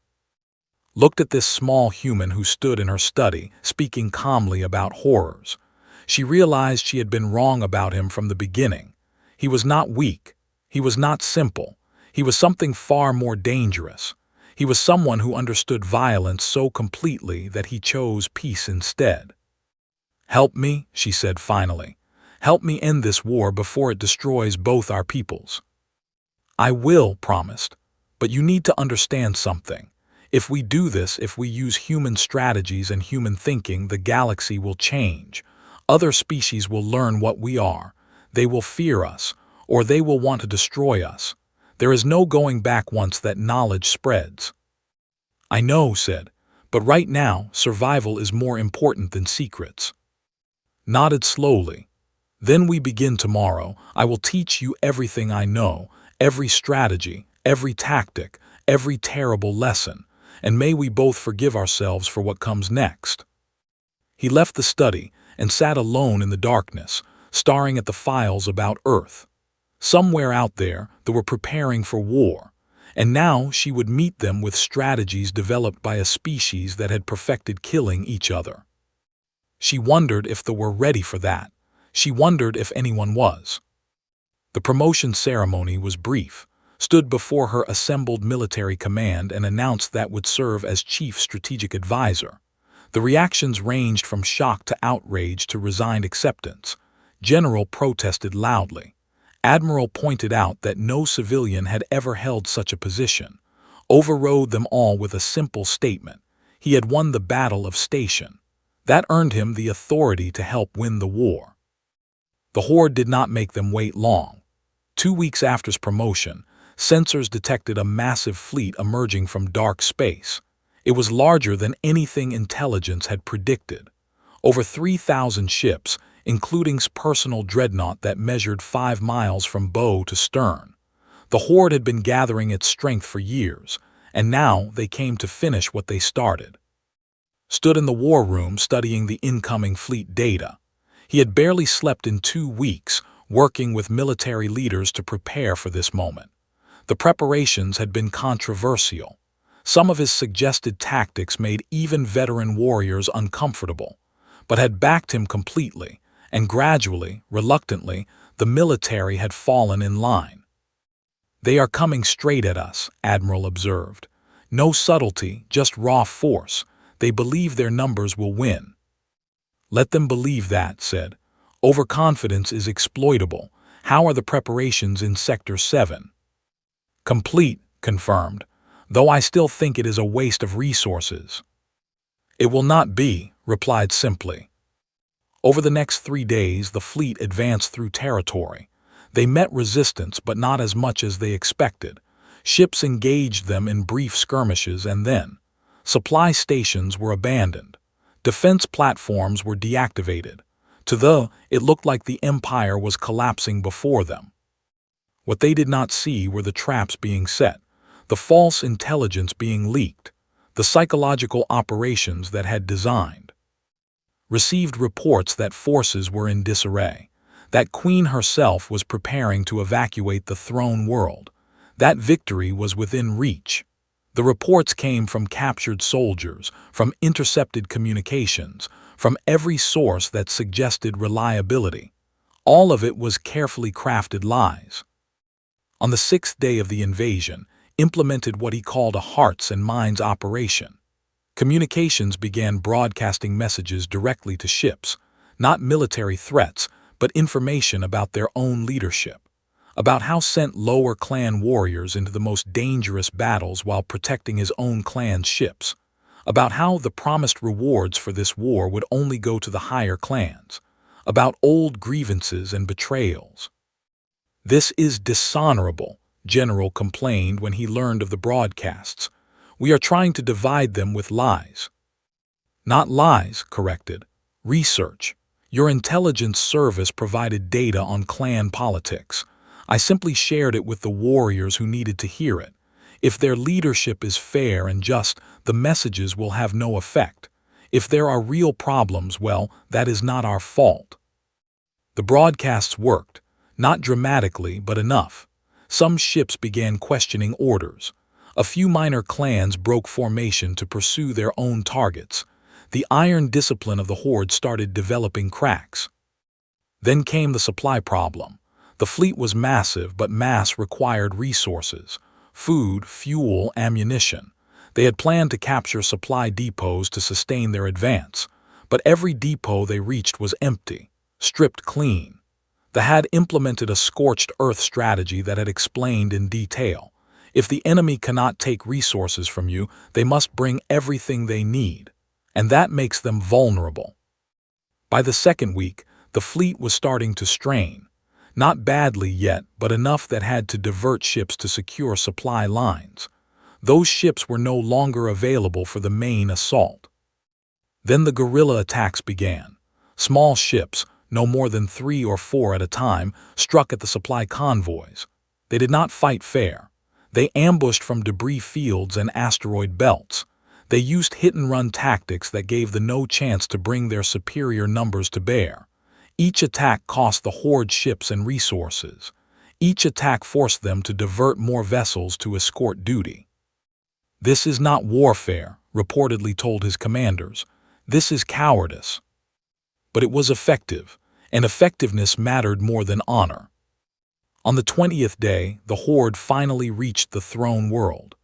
Looked at this small human who stood in her study, speaking calmly about horrors. She realized she had been wrong about him from the beginning. He was not weak. He was not simple. He was something far more dangerous. He was someone who understood violence so completely that he chose peace instead. Help me, she said finally. Help me end this war before it destroys both our peoples. I will, promised. But you need to understand something. If we do this, if we use human strategies and human thinking, the galaxy will change. Other species will learn what we are. They will fear us, or they will want to destroy us. There is no going back once that knowledge spreads. I know, said, but right now, survival is more important than secrets. Nodded slowly. Then we begin tomorrow. I will teach you everything I know, every strategy, every tactic, every terrible lesson, and may we both forgive ourselves for what comes next. He left the study and sat alone in the darkness, staring at the files about Earth. Somewhere out there, they were preparing for war, and now she would meet them with strategies developed by a species that had perfected killing each other. She wondered if they were ready for that. She wondered if anyone was. The promotion ceremony was brief. stood before her assembled military command and announced that would serve as chief strategic advisor. The reactions ranged from shock to outrage to resigned acceptance. General protested loudly. Admiral pointed out that no civilian had ever held such a position. Overrode them all with a simple statement. He had won the Battle of Station. That earned him the authority to help win the war. The Horde did not make them wait long. 2 weeks after his promotion, sensors detected a massive fleet emerging from dark space. It was larger than anything intelligence had predicted. Over 3,000 ships, including his personal dreadnought that measured 5 miles from bow to stern. The Horde had been gathering its strength for years, and now they came to finish what they started. Stood in the war room studying the incoming fleet data. He had barely slept in 2 weeks, working with military leaders to prepare for this moment. The preparations had been controversial. Some of his suggested tactics made even veteran warriors uncomfortable, but had backed him completely, and gradually, reluctantly, the military had fallen in line. "They are coming straight at us," Admiral observed. "No subtlety, just raw force. They believe their numbers will win." "Let them believe that," said. "Overconfidence is exploitable. How are the preparations in Sector 7? "Complete," confirmed, "though I still think it is a waste of resources." "It will not be," replied simply. Over the next 3 days, the fleet advanced through territory. They met resistance, but not as much as they expected. Ships engaged them in brief skirmishes, and then supply stations were abandoned. Defense platforms were deactivated. It looked like the Empire was collapsing before them. What they did not see were the traps being set, the false intelligence being leaked, the psychological operations that had designed. Received reports that forces were in disarray, that Queen herself was preparing to evacuate the throne world, that victory was within reach. The reports came from captured soldiers, from intercepted communications, from every source that suggested reliability. All of it was carefully crafted lies. On the 6th day of the invasion, implemented what he called a hearts and minds operation. Communications began broadcasting messages directly to ships, not military threats, but information about their own leadership, about how sent lower clan warriors into the most dangerous battles while protecting his own clan's ships, about how the promised rewards for this war would only go to the higher clans, about old grievances and betrayals. "This is dishonorable," General complained when he learned of the broadcasts. "We are trying to divide them with lies." "Not lies," corrected. "Research. Your intelligence service provided data on clan politics. I simply shared it with the warriors who needed to hear it. If their leadership is fair and just, the messages will have no effect. If there are real problems, well, that is not our fault." The broadcasts worked, not dramatically, but enough. Some ships began questioning orders. A few minor clans broke formation to pursue their own targets. The iron discipline of the Horde started developing cracks. Then came the supply problem. The fleet was massive, but mass required resources: food, fuel, ammunition. They had planned to capture supply depots to sustain their advance, but every depot they reached was empty, stripped clean. They had implemented a scorched earth strategy that had explained in detail. If the enemy cannot take resources from you, they must bring everything they need, and that makes them vulnerable. By the 2nd week, the fleet was starting to strain. Not badly yet, but enough that had to divert ships to secure supply lines. Those ships were no longer available for the main assault. Then the guerrilla attacks began. Small ships, no more than 3 or 4 at a time, struck at the supply convoys. They did not fight fair. They ambushed from debris fields and asteroid belts. They used hit-and-run tactics that gave them no chance to bring their superior numbers to bear. Each attack cost the Horde ships and resources. Each attack forced them to divert more vessels to escort duty. "This is not warfare," reportedly told his commanders. "This is cowardice." But it was effective, and effectiveness mattered more than honor. On the 20th day, the Horde finally reached the Throne World's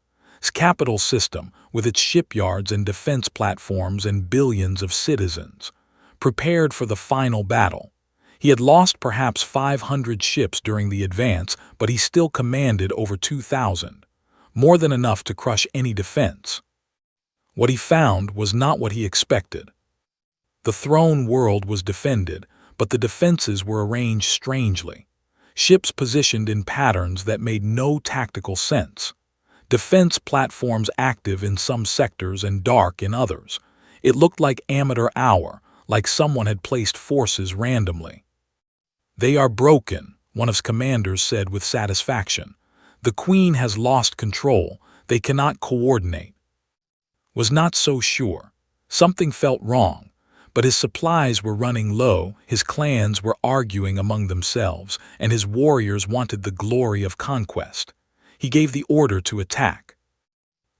capital system with its shipyards and defense platforms and billions of citizens, prepared for the final battle. He had lost perhaps 500 ships during the advance, but he still commanded over 2,000, more than enough to crush any defense. What he found was not what he expected. The throne world was defended, but the defenses were arranged strangely. Ships positioned in patterns that made no tactical sense. Defense platforms active in some sectors and dark in others. It looked like amateur hour, like someone had placed forces randomly. "They are broken," one of his commanders said with satisfaction. "The Queen has lost control. They cannot coordinate." Was not so sure. Something felt wrong. But his supplies were running low, his clans were arguing among themselves, and his warriors wanted the glory of conquest. He gave the order to attack.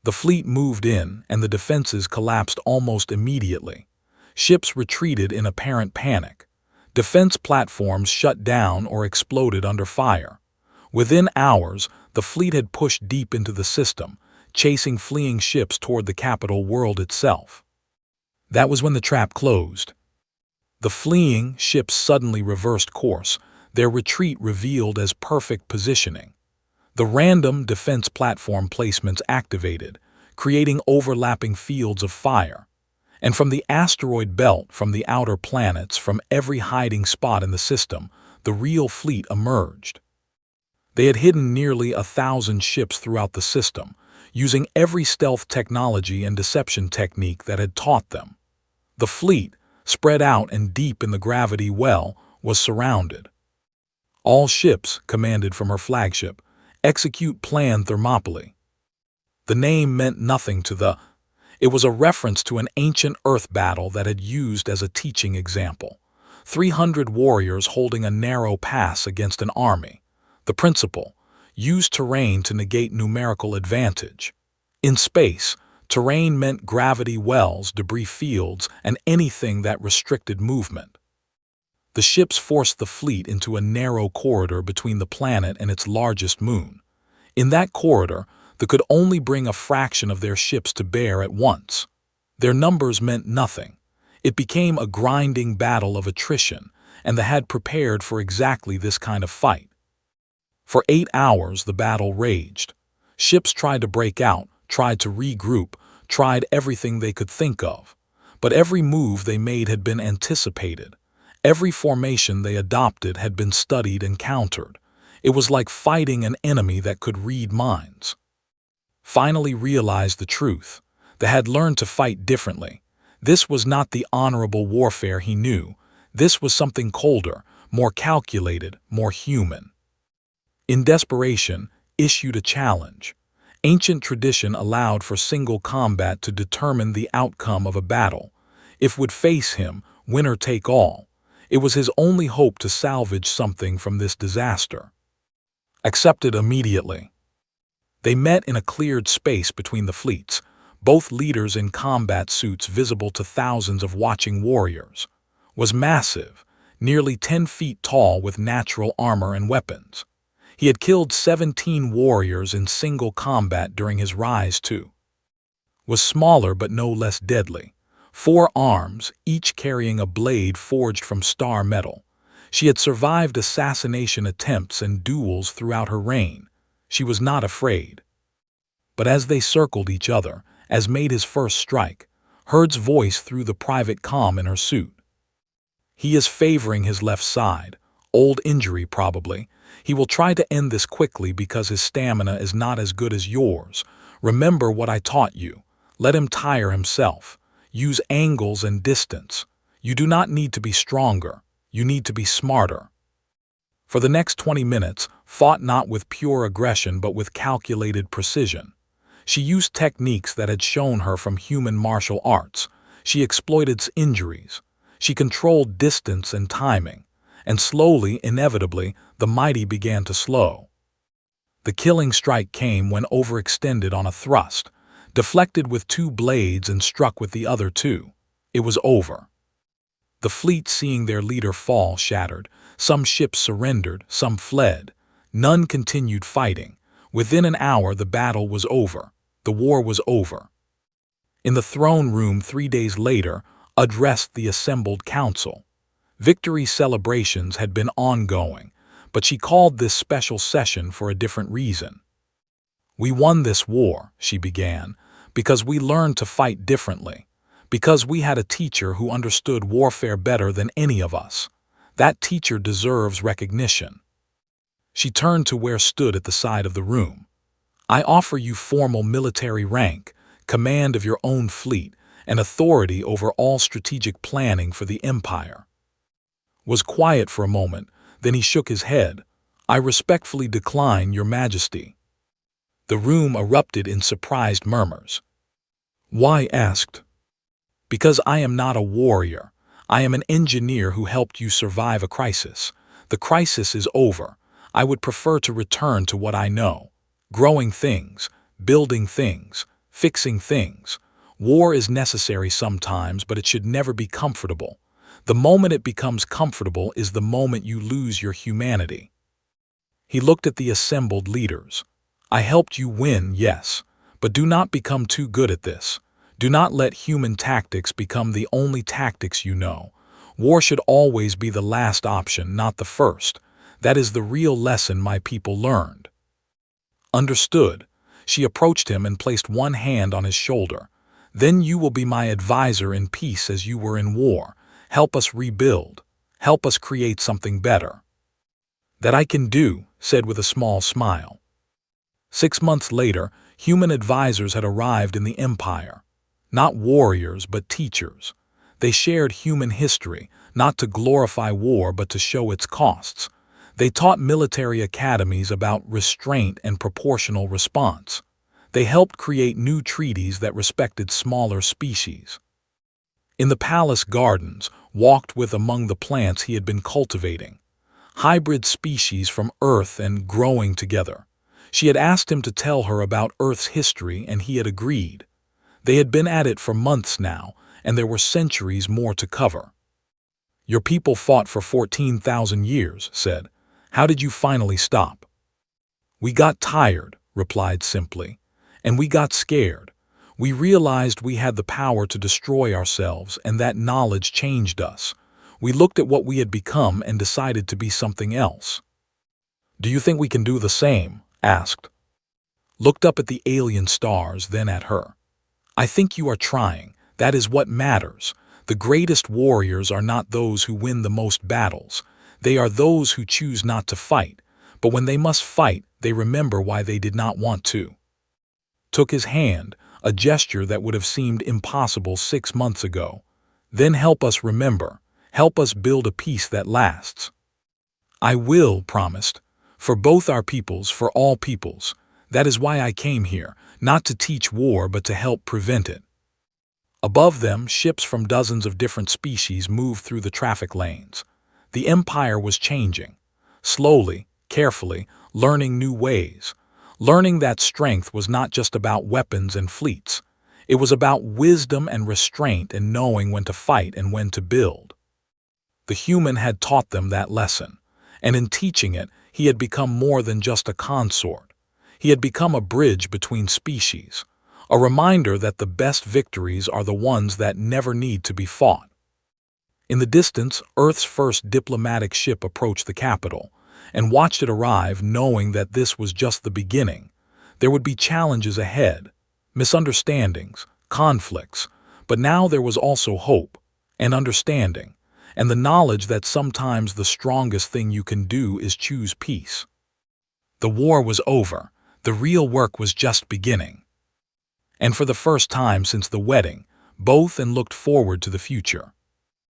The fleet moved in, and the defenses collapsed almost immediately. Ships retreated in apparent panic. Defense platforms shut down or exploded under fire. Within hours, the fleet had pushed deep into the system, chasing fleeing ships toward the capital world itself. That was when the trap closed. The fleeing ships suddenly reversed course, their retreat revealed as perfect positioning. The random defense platform placements activated, creating overlapping fields of fire. And from the asteroid belt, from the outer planets, from every hiding spot in the system, the real fleet emerged. They had hidden nearly 1,000 ships throughout the system, using every stealth technology and deception technique that had taught them. The fleet, spread out and deep in the gravity well, was surrounded. "All ships," commanded from her flagship, "execute Plan Thermopylae." The name meant nothing to the. It was a reference to an ancient Earth battle that had used as a teaching example. 300 warriors holding a narrow pass against an army. The principle: use terrain to negate numerical advantage. In space, terrain meant gravity wells, debris fields, and anything that restricted movement. The ships forced the fleet into a narrow corridor between the planet and its largest moon. In that corridor, they could only bring a fraction of their ships to bear at once. Their numbers meant nothing. It became a grinding battle of attrition, and they had prepared for exactly this kind of fight. For 8 hours the battle raged. Ships tried to break out, tried to regroup, tried everything they could think of. But every move they made had been anticipated. Every formation they adopted had been studied and countered. It was like fighting an enemy that could read minds. Finally realized the truth. They had learned to fight differently. This was not the honorable warfare he knew. This was something colder, more calculated, more human. In desperation, issued a challenge. Ancient tradition allowed for single combat to determine the outcome of a battle. If would face him, winner take all. It was his only hope to salvage something from this disaster. Accepted immediately. They met in a cleared space between the fleets, both leaders in combat suits visible to thousands of watching warriors. Was massive, nearly 10 feet tall with natural armor and weapons. He had killed 17 warriors in single combat during his rise to. Was smaller but no less deadly. 4 arms, each carrying a blade forged from star metal. She had survived assassination attempts and duels throughout her reign. She was not afraid. But as they circled each other, as made his first strike, Herd's voice through the private comm in her suit. "He is favoring his left side. Old injury probably. He will try to end this quickly because his stamina is not as good as yours. Remember what I taught you. Let him tire himself. Use angles and distance. You do not need to be stronger. You need to be smarter." For the next 20 minutes, fought not with pure aggression but with calculated precision. She used techniques that had shown her from human martial arts. She exploited injuries. She controlled distance and timing. And slowly, inevitably, the mighty began to slow. The killing strike came when overextended on a thrust, deflected with 2 blades and struck with the other 2. It was over. The fleet, seeing their leader fall, shattered. Some ships surrendered, some fled. None continued fighting. Within an hour, the battle was over. The war was over. In the throne room 3 days later, addressed the assembled council. Victory celebrations had been ongoing, but she called this special session for a different reason. "We won this war," she began, "because we learned to fight differently, because we had a teacher who understood warfare better than any of us. That teacher deserves recognition." She turned to where stood at the side of the room. "I offer you formal military rank, command of your own fleet, and authority over all strategic planning for the Empire." Was quiet for a moment, then he shook his head. "I respectfully decline, Your Majesty." The room erupted in surprised murmurs. "Why?" asked. "Because I am not a warrior. I am an engineer who helped you survive a crisis. The crisis is over. I would prefer to return to what I know. Growing things, building things, fixing things. War is necessary sometimes, but it should never be comfortable. The moment it becomes comfortable is the moment you lose your humanity." He looked at the assembled leaders. "I helped you win, yes, but do not become too good at this. Do not let human tactics become the only tactics you know. War should always be the last option, not the first. That is the real lesson my people learned." "Understood." She approached him and placed one hand on his shoulder. "Then you will be my advisor in peace as you were in war. Help us rebuild. Help us create something better." "That I can do," said with a small smile. 6 months later, human advisors had arrived in the Empire. Not warriors, but teachers. They shared human history, not to glorify war but to show its costs. They taught military academies about restraint and proportional response. They helped create new treaties that respected smaller species. In the palace gardens, walked with among the plants he had been cultivating. Hybrid species from Earth and growing together. She had asked him to tell her about Earth's history, and he had agreed. They had been at it for months now, and there were centuries more to cover. "Your people fought for 14,000 years, said. "How did you finally stop?" "We got tired," replied simply, "and we got scared. We realized we had the power to destroy ourselves, and that knowledge changed us. We looked at what we had become and decided to be something else." "Do you think we can do the same?" asked. Looked up at the alien stars, then at her. "I think you are trying. That is what matters. The greatest warriors are not those who win the most battles. They are those who choose not to fight, but when they must fight, they remember why they did not want to." Took his hand, a gesture that would have seemed impossible 6 months ago. "Then help us remember. Help us build a peace that lasts." "I will," promised. "For both our peoples, for all peoples. That is why I came here, not to teach war but to help prevent it." Above them, ships from dozens of different species moved through the traffic lanes. The Empire was changing. Slowly, carefully, learning new ways. Learning that strength was not just about weapons and fleets. It was about wisdom and restraint and knowing when to fight and when to build. The human had taught them that lesson, and in teaching it, he had become more than just a consort. He had become a bridge between species, a reminder that the best victories are the ones that never need to be fought. In the distance, Earth's first diplomatic ship approached the capital, and watched it arrive, knowing that this was just the beginning. There would be challenges ahead, misunderstandings, conflicts, but now there was also hope and understanding, and the knowledge that sometimes the strongest thing you can do is choose peace. The war was over. The real work was just beginning. And for the first time since the wedding, both looked forward to the future.